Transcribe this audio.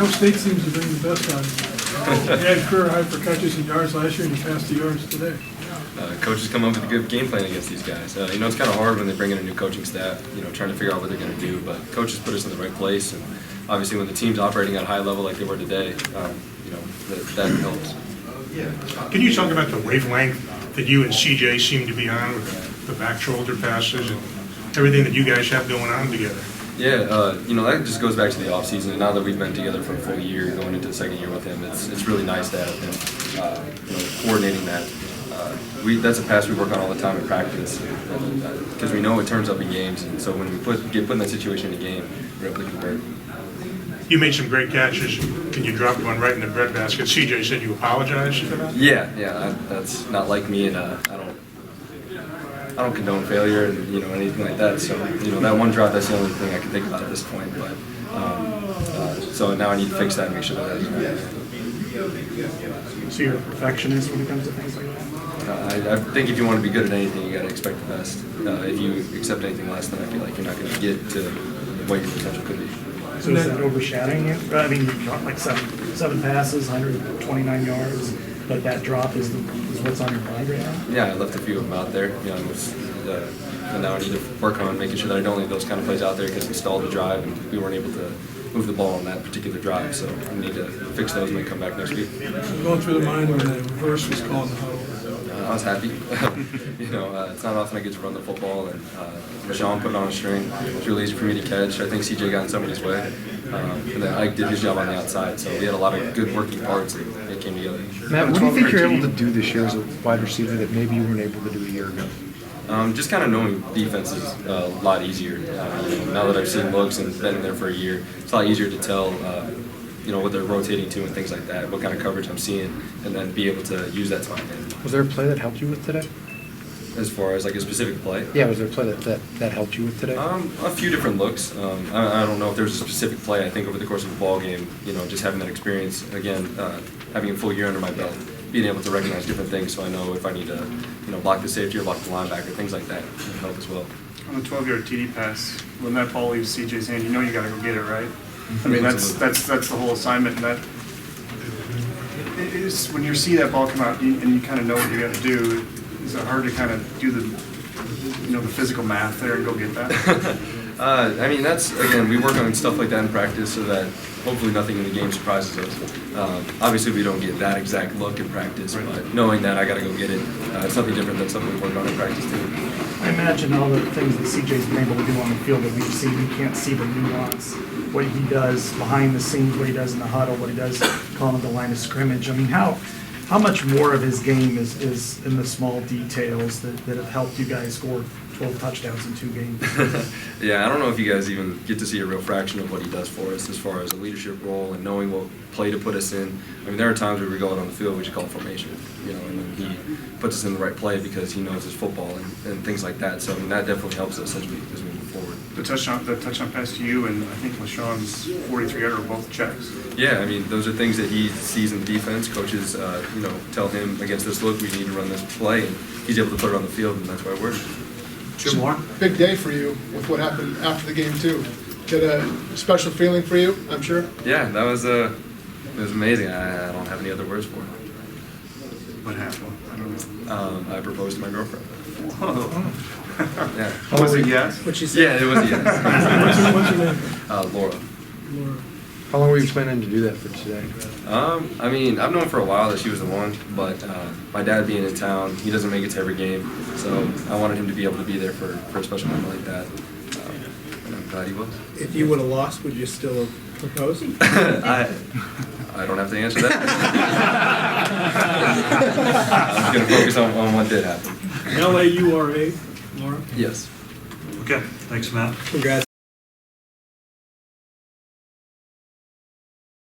Iowa State seems to bring the best out of you. You had career high for catches and yards last year, and you passed the yards today. Coaches come up with a good game plan against these guys. You know, it's kind of hard when they bring in a new coaching staff, you know, trying to figure out what they're going to do, but coaches put us in the right place, and obviously when the team's operating at a high level like they were today, you know, that helps. Can you talk about the wavelength that you and CJ seem to be on with the back shoulder passes and everything that you guys have going on together? Yeah, you know, that just goes back to the offseason, and now that we've been together for a full year, going into the second year with him, it's really nice to have him, you know, coordinating that. That's a pass we work on all the time in practice, because we know it turns up in games, and so when we get put in that situation in a game, we're able to convert. You made some great catches, and you dropped one right in the breadbasket. CJ said you apologized for that? Yeah, that's not like me, and I don't condone failure and, you know, anything like that. So, you know, that one drop, that's the only thing I can think about at this point. But so now I need to fix that and make sure that doesn't happen. So you're a perfectionist when it comes to things like that? I think if you want to be good at anything, you got to expect the best. If you accept anything less, then I feel like you're not going to get to what your potential could be. So is that overshadowing you? I mean, you got like seven passes, 129 yards, but that drop is what's on your mind right now? Yeah, I left a few of them out there. You know, and now I need to work on making sure that I don't leave those kind of plays out there because we stalled the drive and we weren't able to move the ball on that particular drive. So I need to fix those when we come back next week. Going through the mind when the reverse was called in the huddle. I was happy. You know, it's not often I get to run the football, and Sean put it on a string. It was really easy for me to catch. I think CJ got in somebody's way, and then Ike did his job on the outside. So we had a lot of good working parts, and it came together. Matt, what do you think you're able to do this year as a wide receiver that maybe you weren't able to do a year ago? Just kind of knowing defense is a lot easier. You know, now that I've seen looks and been in there for a year, it's a lot easier to tell you know, what they're rotating to and things like that, what kind of coverage I'm seeing, and then be able to use that to my advantage. Was there a play that helped you with today? As far as like a specific play? Yeah, was there a play that helped you with today? A few different looks. I don't know if there was a specific play. I think over the course of a ball game, you know, just having that experience, again, having a full year under my belt, being able to recognize different things so I know if I need to, you know, block the safety or block the linebacker, things like that can help as well. On the 12-yard TD pass, when that ball leaves CJ's hand, you know you got to go get it, right? I mean, that's the whole assignment, and that is when you see that ball come out and you kind of know what you got to do. Is it hard to kind of do the, you know, the physical math there and go get that? I mean, that's, again, we work on stuff like that in practice so that hopefully nothing in the game surprises us. Obviously, we don't get that exact look in practice, but knowing that I got to go get it, it's something different than something we work on in practice too. I imagine all the things that CJ's been able to do on the field that we've seen, we can't see the nuance, what he does behind the scenes, what he does in the huddle, what he does calling the line of scrimmage. I mean, how much more of his game is in the small details that have helped you guys score 12 touchdowns in 2 games? Yeah, I don't know if you guys even get to see a real fraction of what he does for us as far as a leadership role and knowing what play to put us in. I mean, there are times where we go out on the field, we just call formation, you know, and then he puts us in the right play because he knows his football and things like that. So I mean, that definitely helps us as we move forward. The touchdown pass to you and I think LaShawn's 43-yarder were both checks. Yeah, I mean, those are things that he sees in the defense. Coaches, you know, tell him against this look, we need to run this play, and he's able to put it on the field, and that's why it works. Jim Moore? Big day for you with what happened after the game too. Did a special feeling for you, I'm sure? Yeah, that was it was amazing. I don't have any other words for it. What happened? I don't know. I proposed to my girlfriend. Whoa. Yeah. Was it yes? What'd she say? Yeah, it was a yes. What's your name? Laura. Laura. How long were you planning to do that for today? I mean, I've known for a while that she was the one, but my dad being in town, he doesn't make it to every game, so I wanted him to be able to be there for a special moment like that, and I'm glad he was. If you would have lost, would you still have proposed? I don't have to answer that. I'm going to focus on what did happen. LAURA, Laura. Yes. Okay, thanks, Matt. Congrats.